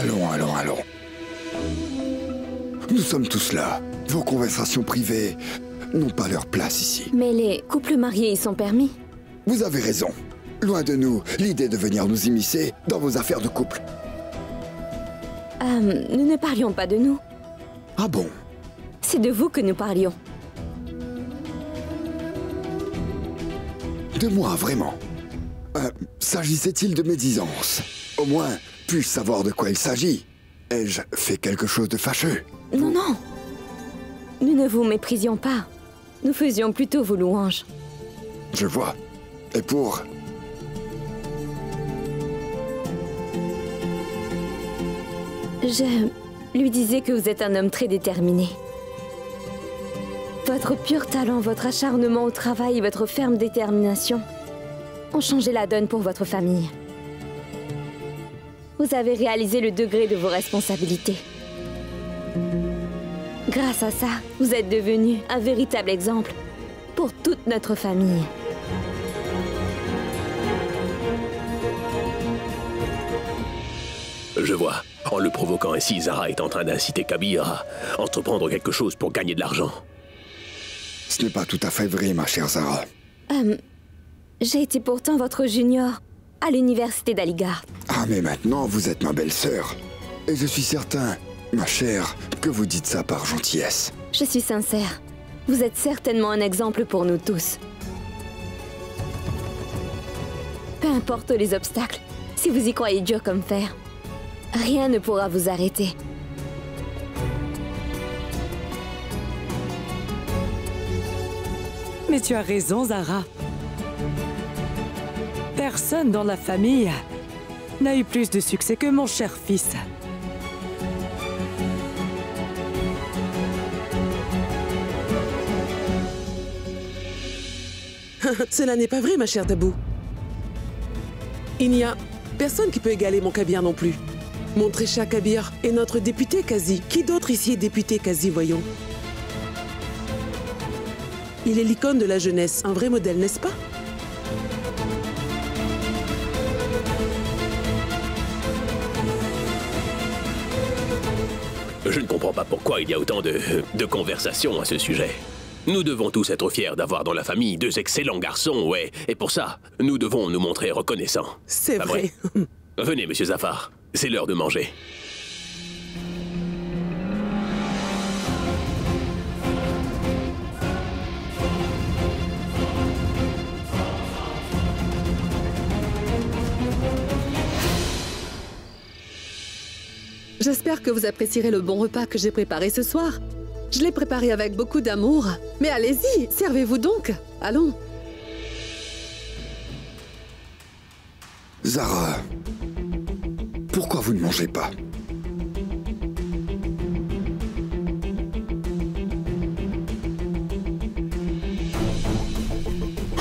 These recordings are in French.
Allons. Nous sommes tous là. Vos conversations privées n'ont pas leur place ici. Mais les couples mariés y sont permis. Vous avez raison. Loin de nous, l'idée de venir nous immiscer dans vos affaires de couple. Nous ne parlions pas de nous. Ah bon? C'est de vous que nous parlions. De moi, vraiment? S'agissait-il de médisance? Au moins, puis-je savoir de quoi il s'agit? Ai-je fait quelque chose de fâcheux? Non. Nous ne vous méprisions pas. Nous faisions plutôt vos louanges. Je vois. Et pour... Je lui disais que vous êtes un homme très déterminé. Votre pur talent, votre acharnement au travail et votre ferme détermination ont changé la donne pour votre famille. Vous avez réalisé le degré de vos responsabilités. Grâce à ça, vous êtes devenu un véritable exemple pour toute notre famille. Je vois. En le provoquant ainsi, Zara est en train d'inciter Kabir à entreprendre quelque chose pour gagner de l'argent. Ce n'est pas tout à fait vrai, ma chère Zara. J'ai été pourtant votre junior à l'université d'Aligarh. Ah, mais maintenant, vous êtes ma belle-sœur. Et je suis certain, ma chère, que vous dites ça par gentillesse. Je suis sincère. Vous êtes certainement un exemple pour nous tous. Peu importe les obstacles, si vous y croyez dur comme fer, rien ne pourra vous arrêter. Mais tu as raison, Zara. Personne dans la famille n'a eu plus de succès que mon cher fils. Cela n'est pas vrai, ma chère Tabou. Il n'y a personne qui peut égaler mon Kabir non plus. Mon très cher Kabir est notre député quasi. Qui d'autre ici est député quasi, voyons? Il est l'icône de la jeunesse, un vrai modèle, n'est-ce pas? Je ne comprends pas pourquoi il y a autant de conversations à ce sujet. Nous devons tous être fiers d'avoir dans la famille deux excellents garçons, ouais. Et pour ça, nous devons nous montrer reconnaissants. C'est Pas vrai. Venez, monsieur Zafar. C'est l'heure de manger. J'espère que vous apprécierez le bon repas que j'ai préparé ce soir. Je l'ai préparé avec beaucoup d'amour. Mais allez-y, servez-vous donc. Allons. Zara, pourquoi vous ne mangez pas?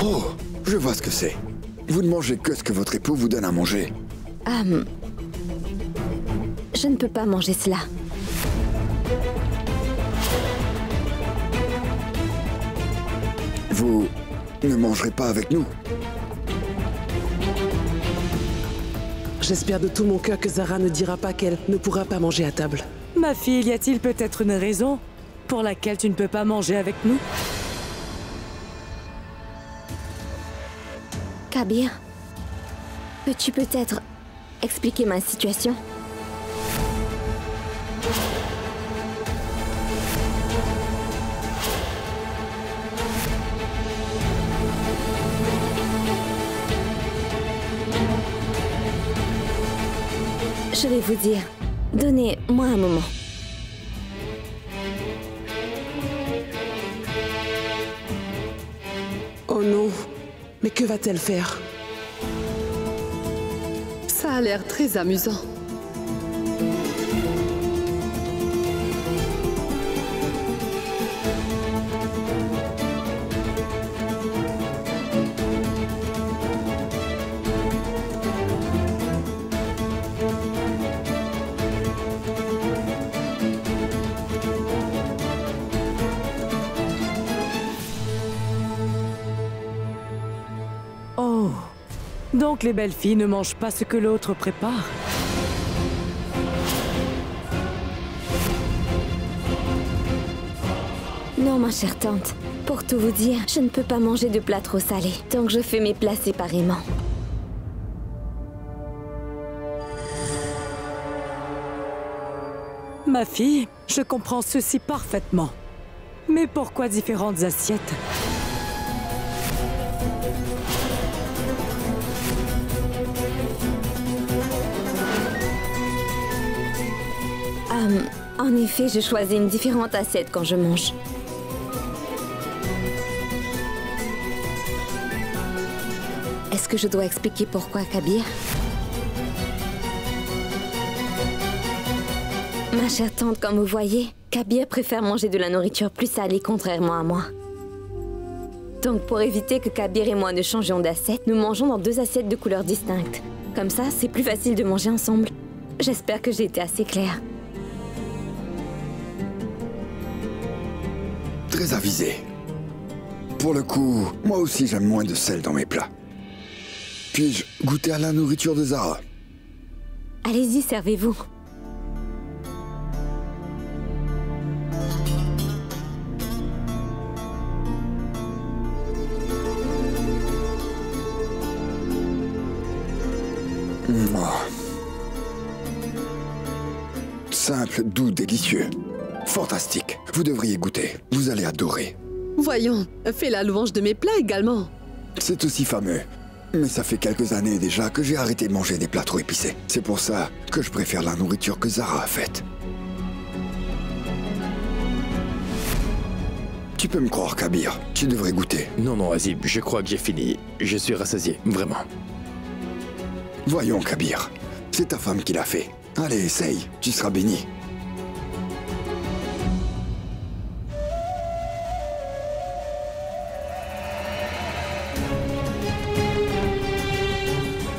Oh, je vois ce que c'est. Vous ne mangez que ce que votre époux vous donne à manger. Je ne peux pas manger cela. Vous ne mangerez pas avec nous? J'espère de tout mon cœur que Zara ne dira pas qu'elle ne pourra pas manger à table. Ma fille, y a-t-il peut-être une raison pour laquelle tu ne peux pas manger avec nous? Kabir, peux-tu peut-être expliquer ma situation? Je vais vous dire. Donnez-moi un moment. Oh non, mais que va-t-elle faire? Ça a l'air très amusant. Donc les belles filles ne mangent pas ce que l'autre prépare. Non, ma chère tante. Pour tout vous dire, je ne peux pas manger de plats trop salés, donc je fais mes plats séparément. Ma fille, je comprends ceci parfaitement. Mais pourquoi différentes assiettes? En effet, je choisis une différente assiette quand je mange. Est-ce que je dois expliquer pourquoi, Kabir? Ma chère tante, comme vous voyez, Kabir préfère manger de la nourriture plus salée contrairement à moi. Donc pour éviter que Kabir et moi ne changions d'assiette, nous mangeons dans 2 assiettes de couleurs distinctes. Comme ça, c'est plus facile de manger ensemble. J'espère que j'ai été assez claire. Très avisé. Pour le coup, moi aussi j'aime moins de sel dans mes plats. Puis-je goûter à la nourriture de Zara? Allez-y, servez-vous. Simple, doux, délicieux. Fantastique. Vous devriez goûter. Vous allez adorer. Voyons, fais la louange de mes plats également. C'est aussi fameux. Mais ça fait quelques années déjà que j'ai arrêté de manger des plats trop épicés. C'est pour ça que je préfère la nourriture que Zara a faite. Tu peux me croire, Kabir. Tu devrais goûter. Non, Azib, je crois que j'ai fini. Je suis rassasié, vraiment. Voyons, Kabir. C'est ta femme qui l'a fait. Allez, essaye. Tu seras béni.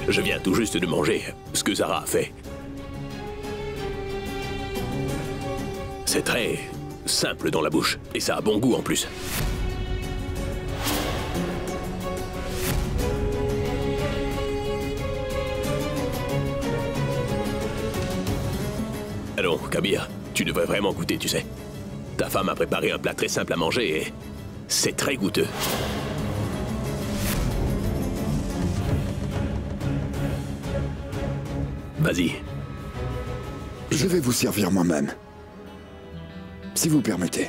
Je viens tout juste de manger ce que Zara a fait. C'est très simple dans la bouche, et ça a bon goût en plus. Allons, Kabir, tu devrais vraiment goûter, tu sais. Ta femme a préparé un plat très simple à manger et c'est très goûteux. Vas-y. Je vais vous servir moi-même. Si vous permettez.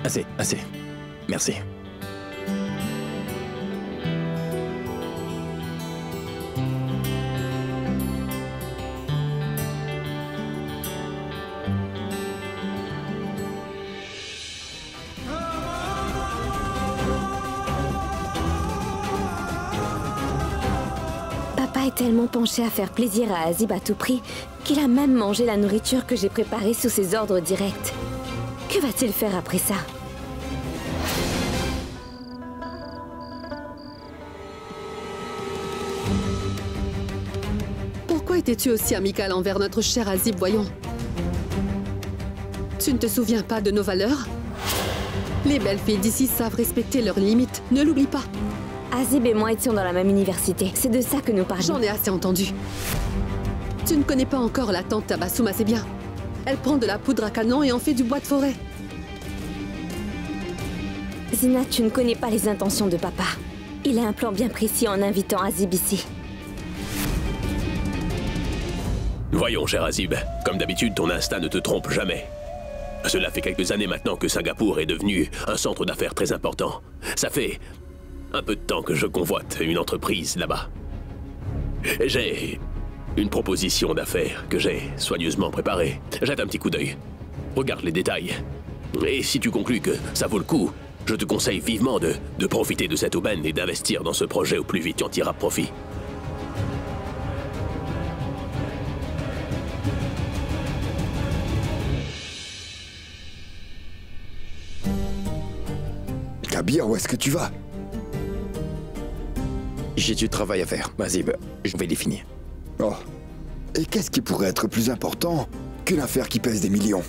Assez. Merci. Papa est tellement penché à faire plaisir à Azib à tout prix qu'il a même mangé la nourriture que j'ai préparée sous ses ordres directs. Que va-t-il faire après ça? Pourquoi étais-tu aussi amical envers notre cher Azib, voyons? Tu ne te souviens pas de nos valeurs? Les belles filles d'ici savent respecter leurs limites, ne l'oublie pas. Azib et moi étions dans la même université. C'est de ça que nous parlions. J'en ai assez entendu. Tu ne connais pas encore la tante Tabassum assez bien. Elle prend de la poudre à canon et en fait du bois de forêt. Zina, tu ne connais pas les intentions de papa. Il a un plan bien précis en invitant Azib ici. Voyons, cher Azib, comme d'habitude, ton instinct ne te trompe jamais. Cela fait quelques années maintenant que Singapour est devenu un centre d'affaires très important. Ça fait un peu de temps que je convoite une entreprise là-bas. J'ai une proposition d'affaires que j'ai soigneusement préparée. Jette un petit coup d'œil. Regarde les détails. Et si tu conclus que ça vaut le coup, je te conseille vivement de profiter de cette aubaine et d'investir dans ce projet au plus vite tu en tireras profit. Kabir, où est-ce que tu vas? J'ai du travail à faire, Azib. Je vais les finir. Oh. Et qu'est-ce qui pourrait être plus important qu'une affaire qui pèse des millions?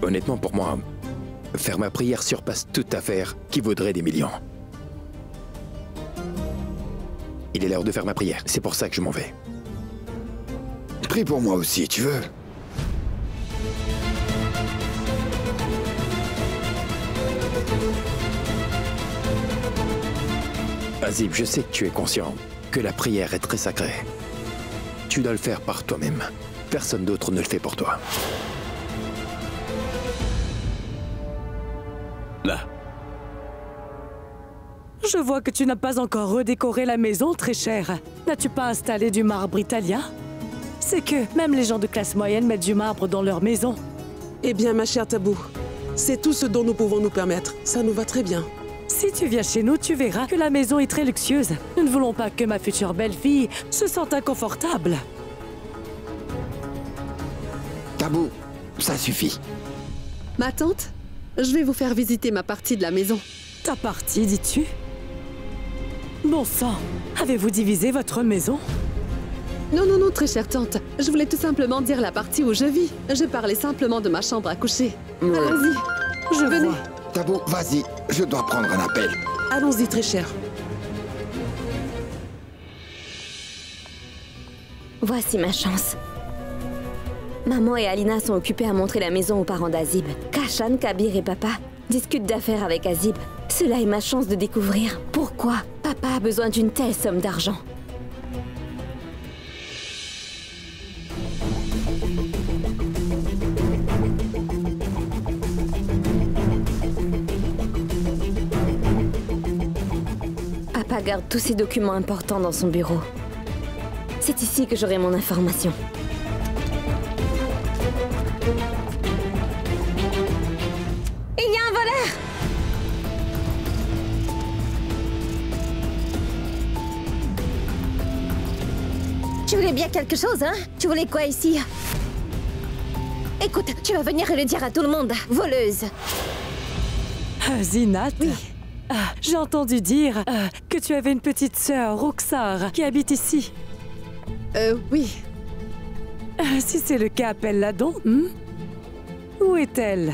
Honnêtement, pour moi, faire ma prière surpasse toute affaire qui vaudrait des millions. Il est l'heure de faire ma prière. C'est pour ça que je m'en vais. Prie pour moi aussi, tu veux? Azib, je sais que tu es conscient que la prière est très sacrée. Tu dois le faire par toi-même. Personne d'autre ne le fait pour toi. Là. Je vois que tu n'as pas encore redécoré la maison, très chère. N'as-tu pas installé du marbre italien? C'est que même les gens de classe moyenne mettent du marbre dans leur maison. Eh bien, ma chère Tabou, c'est tout ce dont nous pouvons nous permettre. Ça nous va très bien. Si tu viens chez nous, tu verras que la maison est très luxueuse. Nous ne voulons pas que ma future belle-fille se sente inconfortable. Tabou, ça suffit. Ma tante, je vais vous faire visiter ma partie de la maison. Ta partie, dis-tu? Bon sang, avez-vous divisé votre maison? Non, non, non, très chère tante. Je voulais tout simplement dire la partie où je vis. Je parlais simplement de ma chambre à coucher. Allons-y. Je Venez. vois. Tabou, vas-y, je dois prendre un appel. Allons-y, très cher. Voici ma chance. Maman et Alina sont occupées à montrer la maison aux parents d'Azib. Kashan, Kabir et papa discutent d'affaires avec Azib. Cela est ma chance de découvrir pourquoi papa a besoin d'une telle somme d'argent. Papa garde tous ces documents importants dans son bureau. C'est ici que j'aurai mon information. Il y a un voleur! Tu voulais bien quelque chose, hein? Tu voulais quoi ici? Écoute, tu vas venir et le dire à tout le monde. Voleuse. Zinat? Oui. J'ai entendu dire que tu avais une petite sœur, Roxar, qui habite ici. Oui. Si c'est le cas, appelle-la donc. Où est-elle?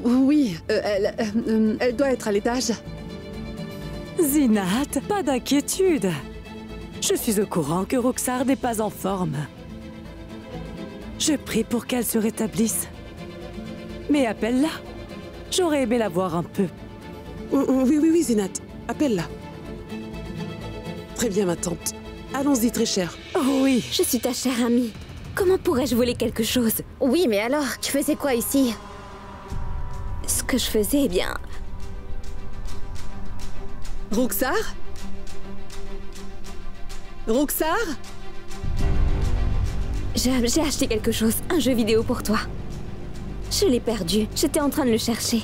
Oui. Elle doit être à l'étage. Zinat, pas d'inquiétude. Je suis au courant que Roxar n'est pas en forme. Je prie pour qu'elle se rétablisse. Mais appelle-la. J'aurais aimé la voir un peu. Oui, Zinat. Appelle-la. Très bien, ma tante. Allons-y, très cher. Oh oui. Je suis ta chère amie. Comment pourrais-je voler quelque chose? Oui, mais alors, tu faisais quoi ici? Ce que je faisais, eh bien... Roxar? Roxar? J'ai acheté quelque chose, un jeu vidéo pour toi. Je l'ai perdu, j'étais en train de le chercher.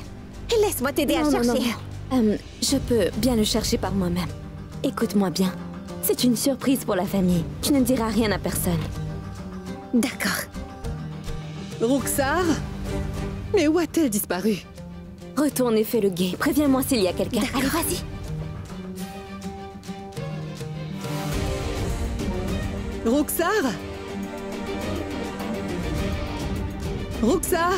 Laisse-moi t'aider à chercher. Je peux bien le chercher par moi-même. Écoute-moi bien, c'est une surprise pour la famille. Tu ne diras rien à personne. D'accord. Roxar? Mais où a-t-elle disparu? Retourne et fais le guet. Préviens-moi s'il y a quelqu'un. Allez, vas-y. Roxar? Roxar?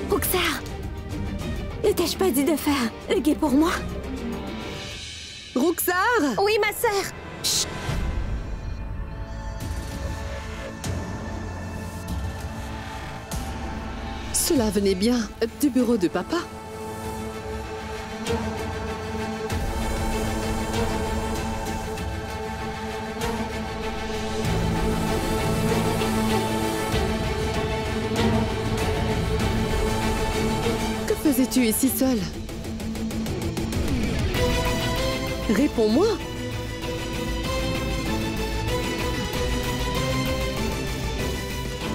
Roxar! Ne t'ai-je pas dit de faire le guet pour moi? Roxar? Oui, ma sœur! Chut! Cela venait bien du bureau de papa. Que faisais-tu ici seule? Réponds-moi.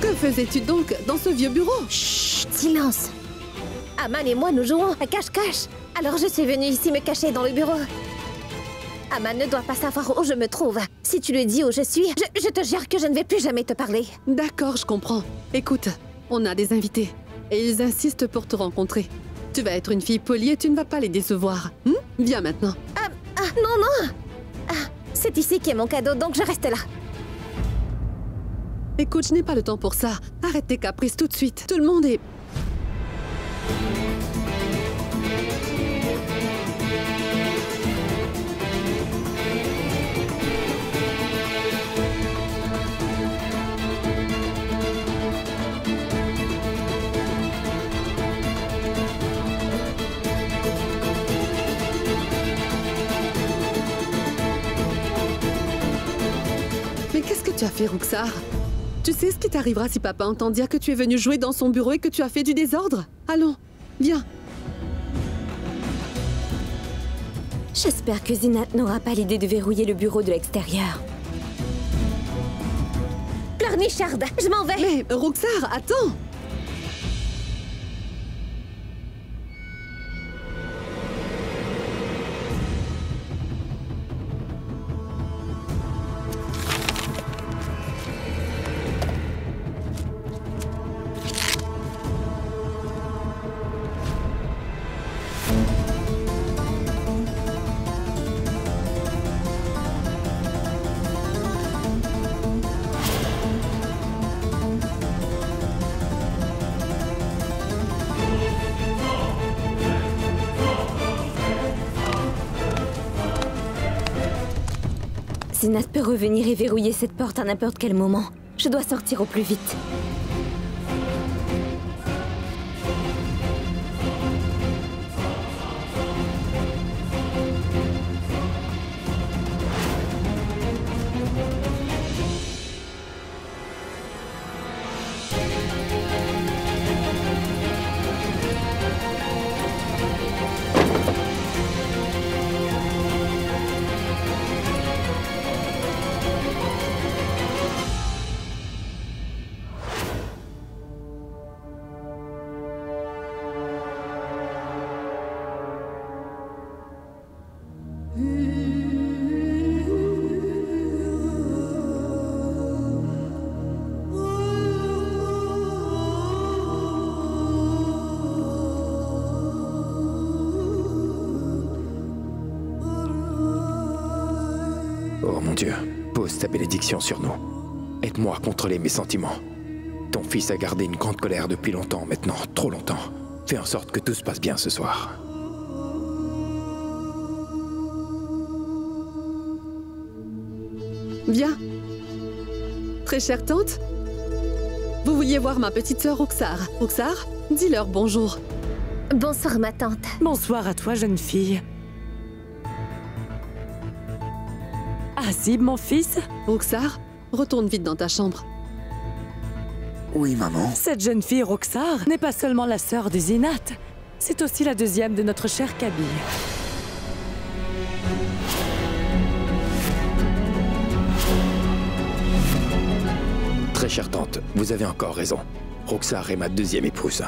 Que faisais-tu donc dans ce vieux bureau? Chut! Silence! Aman et moi, nous jouons à cache-cache. Alors je suis venue ici me cacher dans le bureau. Aman ne doit pas savoir où je me trouve. Si tu lui dis où je suis, je te jure que je ne vais plus jamais te parler. D'accord, je comprends. Écoute, on a des invités. Et ils insistent pour te rencontrer. Tu vas être une fille polie et tu ne vas pas les décevoir. Viens maintenant. Non! C'est ici qu'est mon cadeau, donc je reste là. Écoute, je n'ai pas le temps pour ça. Arrête tes caprices tout de suite. Tout le monde est... tu as fait, Roxar? Tu sais ce qui t'arrivera si papa entend dire que tu es venu jouer dans son bureau et que tu as fait du désordre? Allons, viens. J'espère que Zinat n'aura pas l'idée de verrouiller le bureau de l'extérieur. Pleurnichard, je m'en vais. Mais, Roxar, attends! Zinat peut revenir et verrouiller cette porte à n'importe quel moment. Je dois sortir au plus vite. Oh mon Dieu, pose ta bénédiction sur nous. Aide-moi à contrôler mes sentiments. Ton fils a gardé une grande colère depuis longtemps maintenant, trop longtemps. Fais en sorte que tout se passe bien ce soir. Viens. Très chère tante, vous vouliez voir ma petite sœur Roxar. Roxar, dis-leur bonjour. Bonsoir, ma tante. Bonsoir à toi, jeune fille. Azib, mon fils? Roxar, retourne vite dans ta chambre. Oui, maman. Cette jeune fille, Roxar, n'est pas seulement la sœur de Zinat. C'est aussi la deuxième de notre cher Kabir. Très chère tante, vous avez encore raison. Roxar est ma deuxième épouse.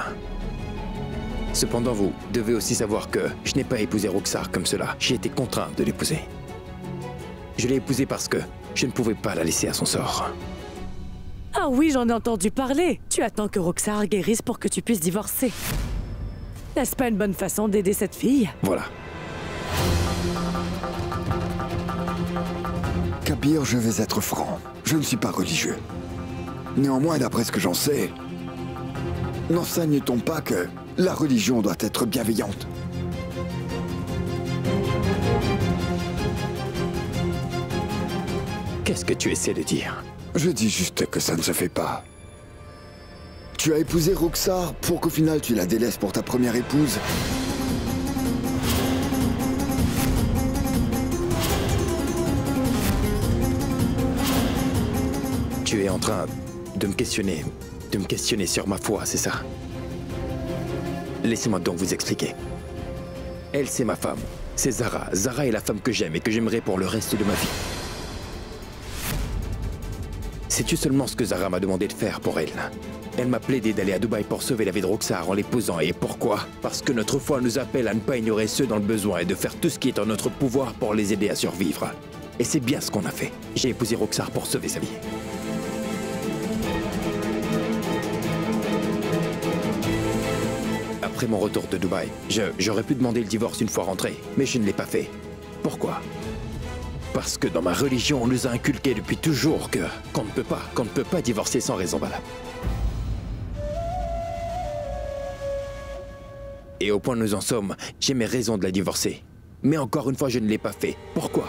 Cependant, vous devez aussi savoir que je n'ai pas épousé Roxar comme cela. J'ai été contraint de l'épouser. Je l'ai épousée parce que je ne pouvais pas la laisser à son sort. Ah oui, j'en ai entendu parler. Tu attends que Roxar guérisse pour que tu puisses divorcer. N'est-ce pas une bonne façon d'aider cette fille? Voilà. Kabir, je vais être franc. Je ne suis pas religieux. Néanmoins, d'après ce que j'en sais, n'enseigne-t-on pas que la religion doit être bienveillante? Qu'est-ce que tu essaies de dire? Je dis juste que ça ne se fait pas. Tu as épousé Roxar pour qu'au final tu la délaisses pour ta première épouse. Tu es en train de me questionner sur ma foi, c'est ça? Laissez-moi donc vous expliquer. Elle, c'est ma femme. C'est Zara. Zara est la femme que j'aime et que j'aimerai pour le reste de ma vie. Sais-tu seulement ce que Zara m'a demandé de faire pour elle? Elle m'a plaidé d'aller à Dubaï pour sauver la vie de Roxar en l'épousant. Et pourquoi? Parce que notre foi nous appelle à ne pas ignorer ceux dans le besoin et de faire tout ce qui est en notre pouvoir pour les aider à survivre. Et c'est bien ce qu'on a fait. J'ai épousé Roxar pour sauver sa vie. Après mon retour de Dubaï, j'aurais pu demander le divorce une fois rentré, mais je ne l'ai pas fait. Pourquoi? Parce que dans ma religion, on nous a inculqué depuis toujours qu'on ne peut pas divorcer sans raison valable. Et au point où nous en sommes, j'ai mes raisons de la divorcer. Mais encore une fois, je ne l'ai pas fait. Pourquoi?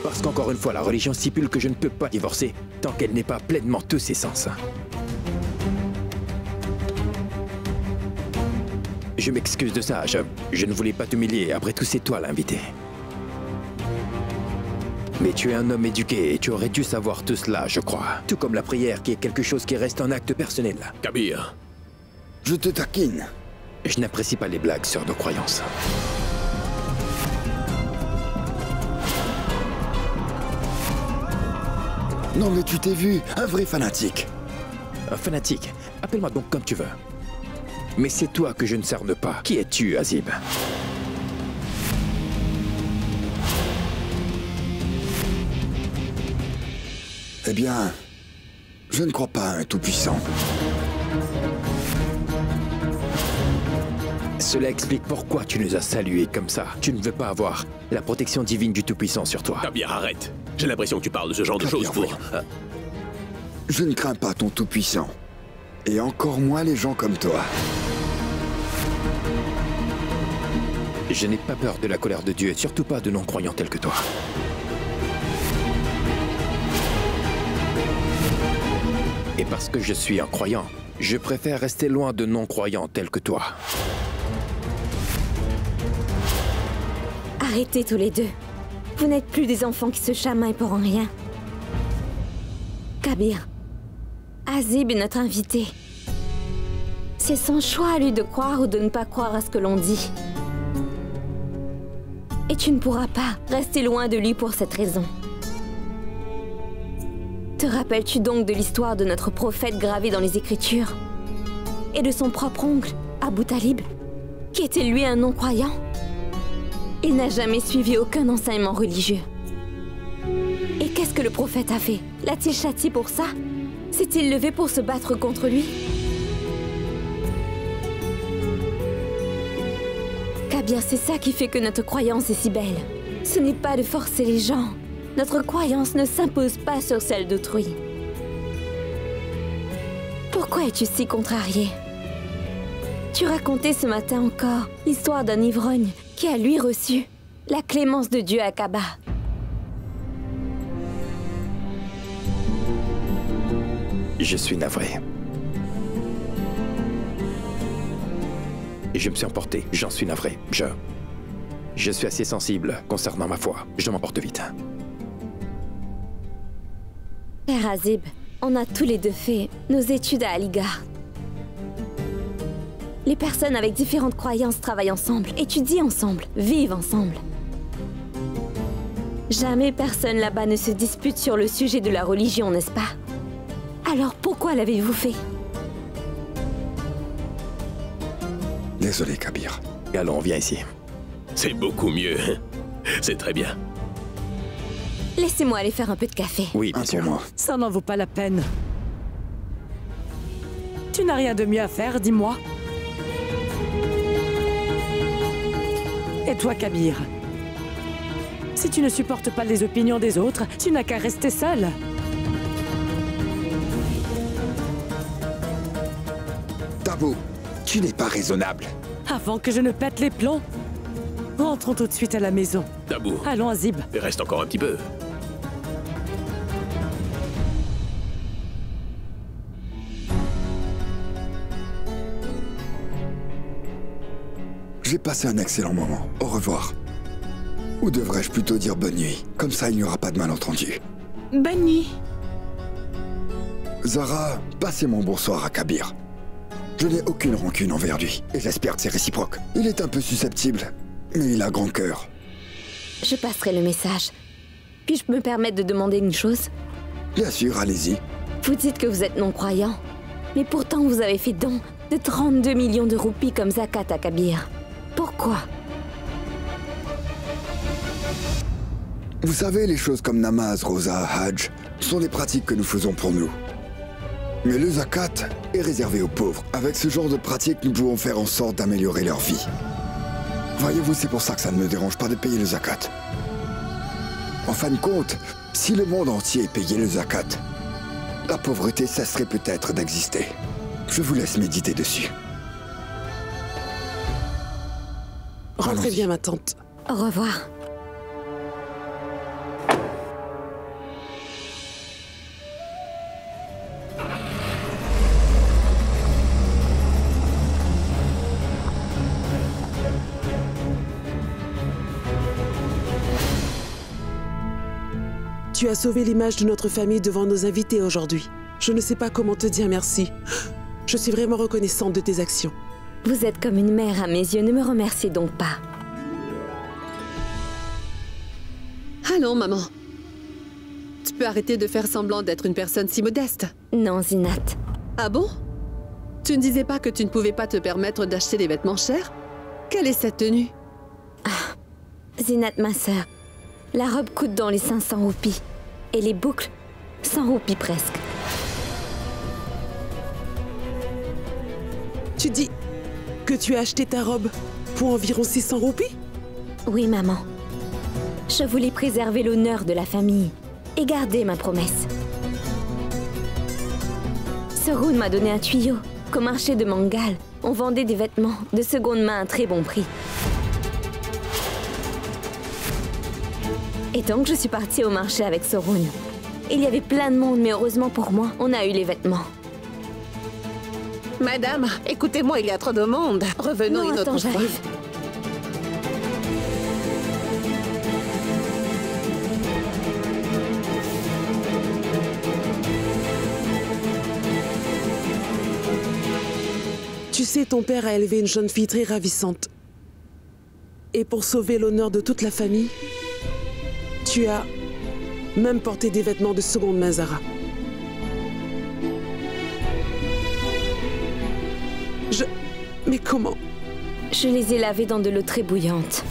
Parce qu'encore une fois, la religion stipule que je ne peux pas divorcer tant qu'elle n'est pas pleinement tous ses sens. Je m'excuse de ça, je ne voulais pas t'humilier. Après tout, c'est toi l'invité. Mais tu es un homme éduqué et tu aurais dû savoir tout cela, je crois. Tout comme la prière qui est quelque chose qui reste un acte personnel. Kabir, Je te taquine. Je n'apprécie pas les blagues sur nos croyances. Non mais tu t'es vu, un vrai fanatique. Un fanatique, appelle-moi donc comme tu veux. Mais c'est toi que je ne cerne pas. Qui es-tu, Azib? Eh bien, je ne crois pas à un tout-puissant. Cela explique pourquoi tu nous as salués comme ça. Tu ne veux pas avoir la protection divine du Tout-Puissant sur toi. Kabir, arrête. J'ai l'impression que tu parles de ce genre de Kabir, choses pour... voyons. Je ne crains pas ton tout-puissant. Et encore moins les gens comme toi. Je n'ai pas peur de la colère de Dieu, et surtout pas de non-croyants tels que toi. Et parce que je suis un croyant, je préfère rester loin de non-croyants tels que toi. Arrêtez tous les deux. Vous n'êtes plus des enfants qui se chamaillent pour rien. Kabir, Azib est notre invité. C'est son choix à lui de croire ou de ne pas croire à ce que l'on dit. Et tu ne pourras pas rester loin de lui pour cette raison. Te rappelles-tu donc de l'histoire de notre prophète gravée dans les Écritures? Et de son propre oncle, Abu Talib, qui était lui un non-croyant? Il n'a jamais suivi aucun enseignement religieux. Et qu'est-ce que le prophète a fait? L'a-t-il châtié pour ça? S'est-il levé pour se battre contre lui? Kabir, c'est ça qui fait que notre croyance est si belle. Ce n'est pas de forcer les gens. Notre croyance ne s'impose pas sur celle d'autrui. Pourquoi es-tu si contrarié? Tu racontais ce matin encore l'histoire d'un ivrogne qui a lui reçu la clémence de Dieu à Kaaba. Je suis navré. Je me suis emporté, j'en suis navré. Je suis assez sensible concernant ma foi. Je m'emporte vite. Père Azib, on a tous les deux fait nos études à Aligarh. Les personnes avec différentes croyances travaillent ensemble, étudient ensemble, vivent ensemble. Jamais personne là-bas ne se dispute sur le sujet de la religion, n'est-ce pas? Alors pourquoi l'avez-vous fait? Désolé, Kabir. Allons, viens ici. C'est beaucoup mieux. C'est très bien. Laissez-moi aller faire un peu de café. Oui, Un bien sûr. pour moi. Ça n'en vaut pas la peine. Tu n'as rien de mieux à faire, dis-moi. Et toi, Kabir? Si tu ne supportes pas les opinions des autres, tu n'as qu'à rester seul. Tabou, tu n'es pas raisonnable. Avant que je ne pète les plombs. Rentrons tout de suite à la maison. Tabou, Allons, Azib. reste encore un petit peu. J'ai passé un excellent moment. Au revoir. Ou devrais-je plutôt dire bonne nuit? Comme ça, il n'y aura pas de malentendu. Bonne nuit. Zara, passez mon bonsoir à Kabir. Je n'ai aucune rancune envers lui, et j'espère que c'est réciproque. Il est un peu susceptible, mais il a grand cœur. Je passerai le message. Puis-je me permettre de demander une chose? Bien sûr, allez-y. Vous dites que vous êtes non-croyant, mais pourtant vous avez fait don de 32 millions de roupies comme zakat à Kabir. Pourquoi? Vous savez, les choses comme namaz, rosa, hajj sont des pratiques que nous faisons pour nous. Mais le zakat est réservé aux pauvres. Avec ce genre de pratiques, nous pouvons faire en sorte d'améliorer leur vie. Voyez-vous, c'est pour ça que ça ne me dérange pas de payer le zakat. En fin de compte, si le monde entier payait le zakat, la pauvreté cesserait peut-être d'exister. Je vous laisse méditer dessus. Rentrez Allons-y. bien, ma tante. Au revoir. Tu as sauvé l'image de notre famille devant nos invités aujourd'hui. Je ne sais pas comment te dire merci. Je suis vraiment reconnaissante de tes actions. Vous êtes comme une mère à mes yeux, ne me remerciez donc pas. Allons, maman. Tu peux arrêter de faire semblant d'être une personne si modeste. Non, Zinat. Ah bon? Tu ne disais pas que tu ne pouvais pas te permettre d'acheter des vêtements chers? Quelle est cette tenue? Zinat, ma sœur, la robe coûte dans les 500 roupies. Et les boucles, 100 roupies presque. Tu dis que tu as acheté ta robe pour environ 600 roupies? Oui, maman. Je voulais préserver l'honneur de la famille et garder ma promesse. Sorun m'a donné un tuyau. Qu'au marché de Mangal, on vendait des vêtements de seconde main à un très bon prix. Et donc je suis partie au marché avec Sorun. Il y avait plein de monde, mais heureusement pour moi, on a eu les vêtements. Madame, écoutez-moi, il y a trop de monde. Revenons Non, une attends, autre fois. j'arrive. Tu sais, ton père a élevé une jeune fille très ravissante. Et pour sauver l'honneur de toute la famille, tu as même porté des vêtements de seconde main, Zara. Mais comment? Je les ai lavés dans de l'eau très bouillante.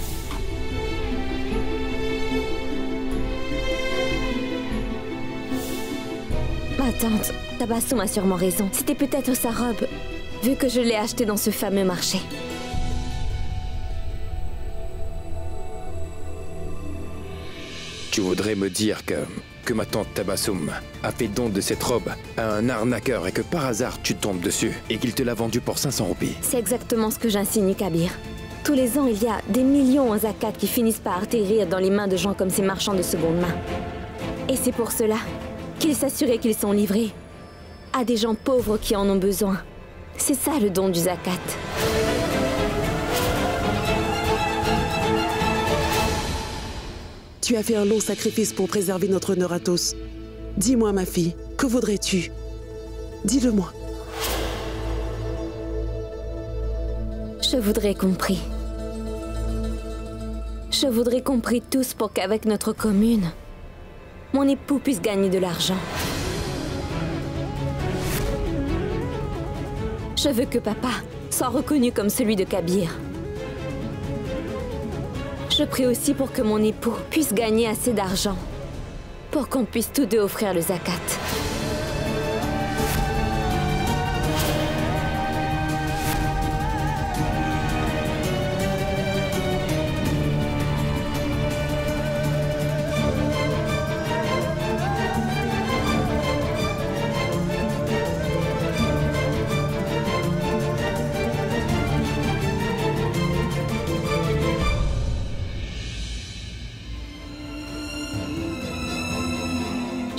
Ma tante, Tabassum a sûrement raison. C'était peut-être sa robe, vu que je l'ai achetée dans ce fameux marché. Tu voudrais me dire que ma tante Tabassum a fait don de cette robe à un arnaqueur et que par hasard tu tombes dessus et qu'il te l'a vendue pour 500 roupies? C'est exactement ce que j'insinue, Kabir. Tous les ans, il y a des millions en zakat qui finissent par atterrir dans les mains de gens comme ces marchands de seconde main. Et c'est pour cela qu'il s'assurait qu'ils sont livrés à des gens pauvres qui en ont besoin. C'est ça le don du zakat. Tu as fait un long sacrifice pour préserver notre honneur à tous. Dis-moi, ma fille, que voudrais-tu? Dis-le-moi. Je voudrais qu'on prie. Je voudrais qu'on prie tous pour qu'avec notre commune, mon époux puisse gagner de l'argent. Je veux que papa soit reconnu comme celui de Kabir. Je prie aussi pour que mon époux puisse gagner assez d'argent pour qu'on puisse tous deux offrir le zakat.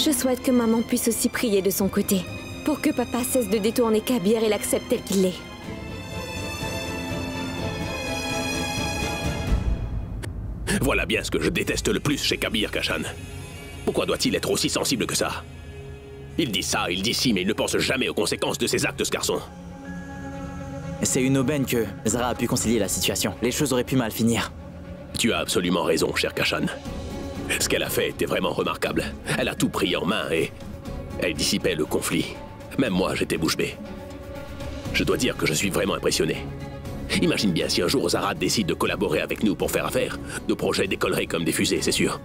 Je souhaite que maman puisse aussi prier de son côté, pour que papa cesse de détourner Kabir et l'accepte tel qu'il est. Voilà bien ce que je déteste le plus chez Kabir, Kashan. Pourquoi doit-il être aussi sensible que ça? Il dit ça, il dit ci, mais il ne pense jamais aux conséquences de ses actes, ce garçon. C'est une aubaine que Zara a pu concilier la situation. Les choses auraient pu mal finir. Tu as absolument raison, cher Kashan. Ce qu'elle a fait était vraiment remarquable. Elle a tout pris en main et elle dissipait le conflit. Même moi, j'étais bouche bée. Je dois dire que je suis vraiment impressionné. Imagine bien si un jour Zara décide de collaborer avec nous pour faire affaire. Nos projets décolleraient comme des fusées, c'est sûr.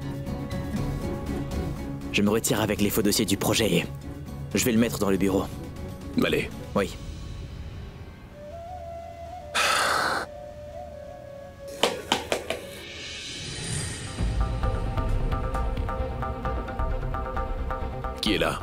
Je me retire avec les faux dossiers du projet et je vais le mettre dans le bureau. Allez. Oui. Qui est là?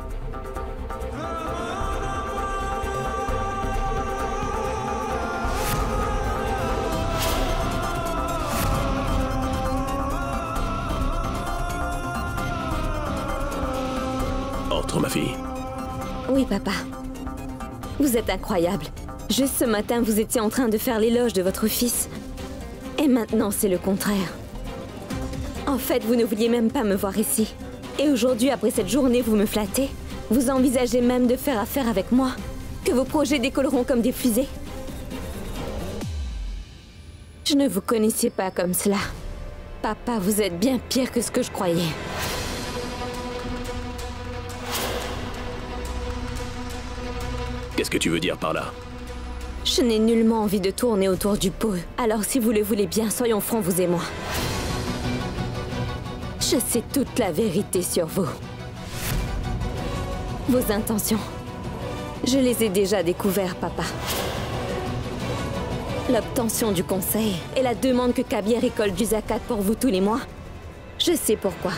Entre, ma fille. Oui, papa. Vous êtes incroyable. Juste ce matin, vous étiez en train de faire l'éloge de votre fils. Et maintenant, c'est le contraire. En fait, vous ne vouliez même pas me voir ici. Et aujourd'hui, après cette journée, vous me flattez? Vous envisagez même de faire affaire avec moi? Que vos projets décolleront comme des fusées? Je ne vous connaissais pas comme cela. Papa, vous êtes bien pire que ce que je croyais. Qu'est-ce que tu veux dire par là? Je n'ai nullement envie de tourner autour du pot. Alors si vous le voulez bien, soyons francs, vous et moi. Je sais toute la vérité sur vous. Vos intentions. Je les ai déjà découvertes, papa. L'obtention du conseil et la demande que Kabir récolte du zakat pour vous tous les mois. Je sais pourquoi.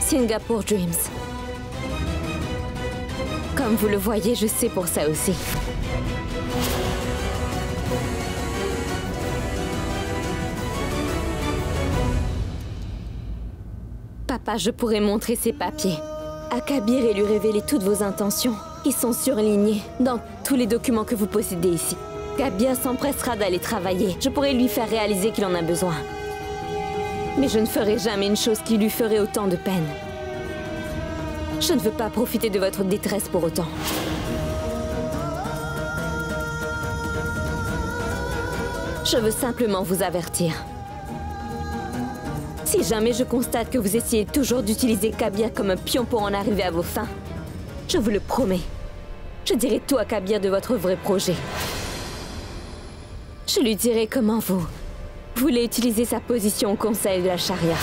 Singapore Dreams. Comme vous le voyez, je sais pour ça aussi. Papa, je pourrais montrer ces papiers à Kabir et lui révéler toutes vos intentions, qui sont surlignées dans tous les documents que vous possédez ici. Kabir s'empressera d'aller travailler. Je pourrais lui faire réaliser qu'il en a besoin. Mais je ne ferai jamais une chose qui lui ferait autant de peine. Je ne veux pas profiter de votre détresse pour autant. Je veux simplement vous avertir. Si jamais je constate que vous essayez toujours d'utiliser Kabir comme un pion pour en arriver à vos fins, je vous le promets, je dirai tout à Kabir de votre vrai projet. Je lui dirai comment vous voulez utiliser sa position au conseil de la charia.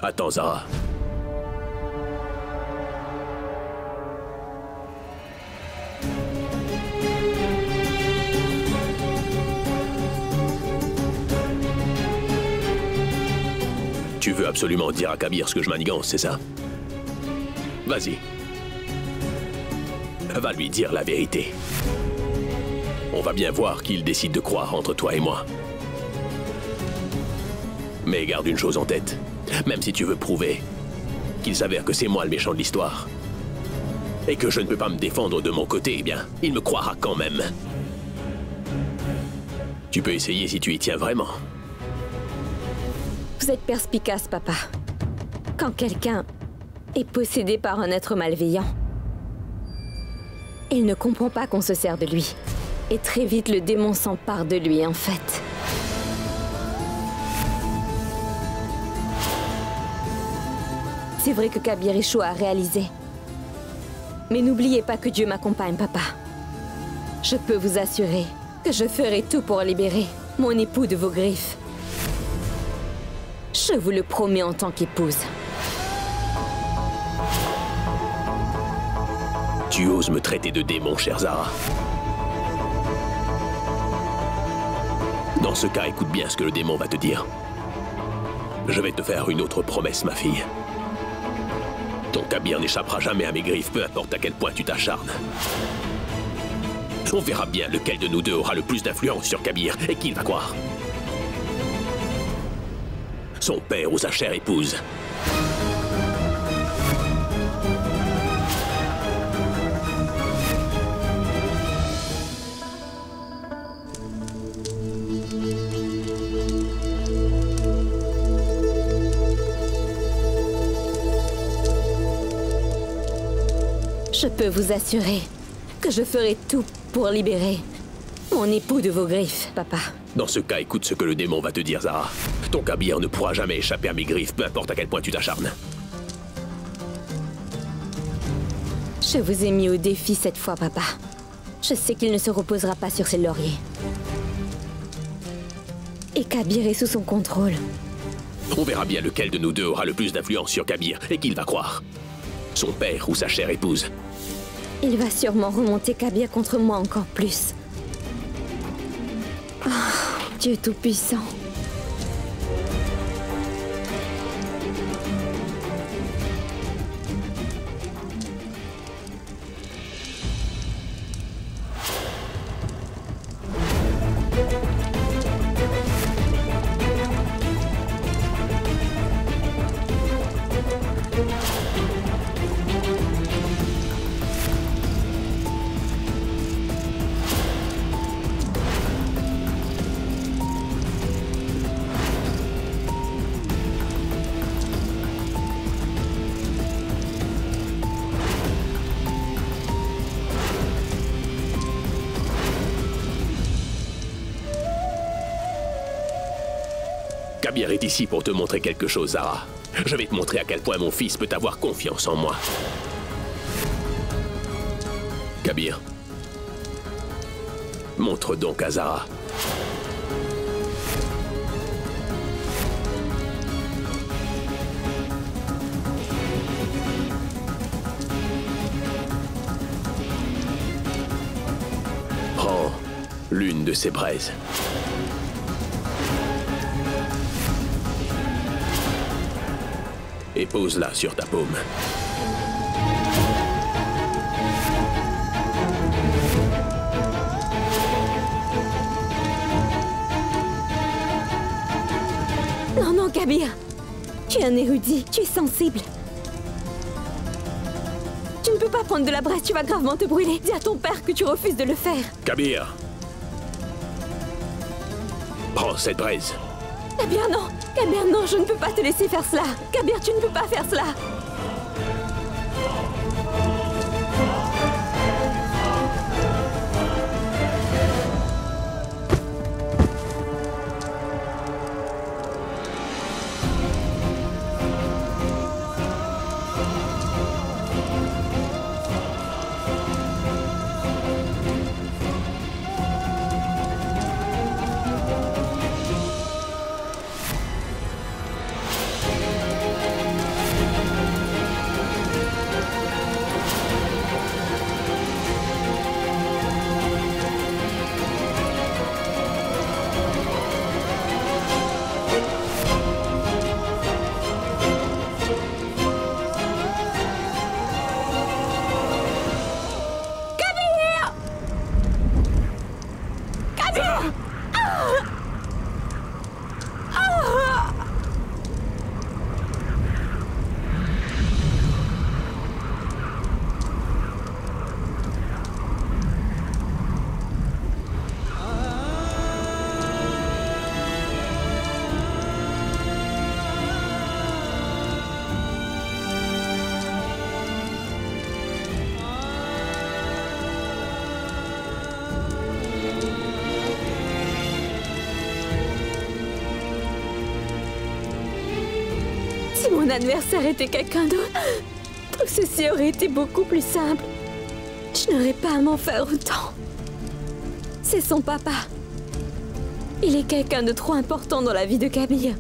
Attends, Zara. Tu veux absolument dire à Kabir ce que je manigance, c'est ça? Vas-y. Va lui dire la vérité. On va bien voir qui il décide de croire entre toi et moi. Mais garde une chose en tête. Même si tu veux prouver qu'il s'avère que c'est moi le méchant de l'histoire et que je ne peux pas me défendre de mon côté, eh bien, il me croira quand même. Tu peux essayer si tu y tiens vraiment. Vous êtes perspicace, papa. Quand quelqu'un est possédé par un être malveillant, il ne comprend pas qu'on se sert de lui. Et très vite, le démon s'empare de lui, en fait. C'est vrai que Kabir échoue à réaliser. Mais n'oubliez pas que Dieu m'accompagne, papa. Je peux vous assurer que je ferai tout pour libérer mon époux de vos griffes. Je vous le promets en tant qu'épouse. Tu oses me traiter de démon, chère Zara. Dans ce cas, écoute bien ce que le démon va te dire. Je vais te faire une autre promesse, ma fille. Ton Kabir n'échappera jamais à mes griffes, peu importe à quel point tu t'acharnes. On verra bien lequel de nous deux aura le plus d'influence sur Kabir et qui il va croire. Son père ou sa chère épouse. Je peux vous assurer que je ferai tout pour libérer mon époux de vos griffes, papa. Dans ce cas, écoute ce que le démon va te dire, Zara. Ton Kabir ne pourra jamais échapper à mes griffes, peu importe à quel point tu t'acharnes. Je vous ai mis au défi cette fois, papa. Je sais qu'il ne se reposera pas sur ses lauriers. Et Kabir est sous son contrôle. On verra bien lequel de nous deux aura le plus d'influence sur Kabir et qui il va croire. Son père ou sa chère épouse. Il va sûrement remonter Kabir contre moi encore plus. Oh, Dieu Tout-Puissant. Kabir est ici pour te montrer quelque chose, Zara. Je vais te montrer à quel point mon fils peut avoir confiance en moi. Kabir, montre donc à Zara. Prends l'une de ces braises. Et pose-la sur ta paume. Non, non, Kabir. Tu es un érudit, tu es sensible. Tu ne peux pas prendre de la braise, tu vas gravement te brûler. Dis à ton père que tu refuses de le faire. Kabir, prends cette braise. Kabir, non. Kabir, non, je ne peux pas te laisser faire cela. Kabir, tu ne peux pas faire cela. Si mon adversaire était quelqu'un d'autre, tout ceci aurait été beaucoup plus simple. Je n'aurais pas à m'en faire autant. C'est son papa. Il est quelqu'un de trop important dans la vie de Kabir.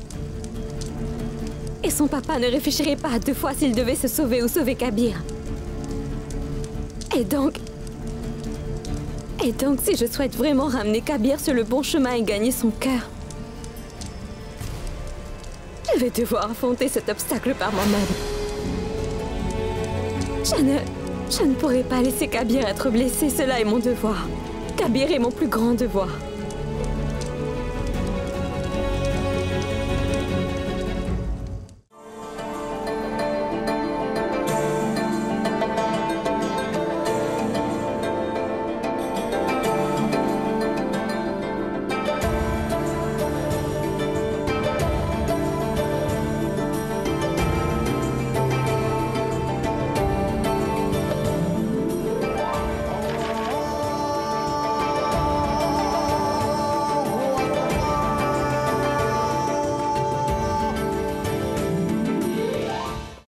Et son papa ne réfléchirait pas à deux fois s'il devait se sauver ou sauver Kabir. Et donc, si je souhaite vraiment ramener Kabir sur le bon chemin et gagner son cœur, je vais devoir affronter cet obstacle par moi-même. Je ne pourrai pas laisser Kabir être blessé, cela est mon devoir. Kabir est mon plus grand devoir.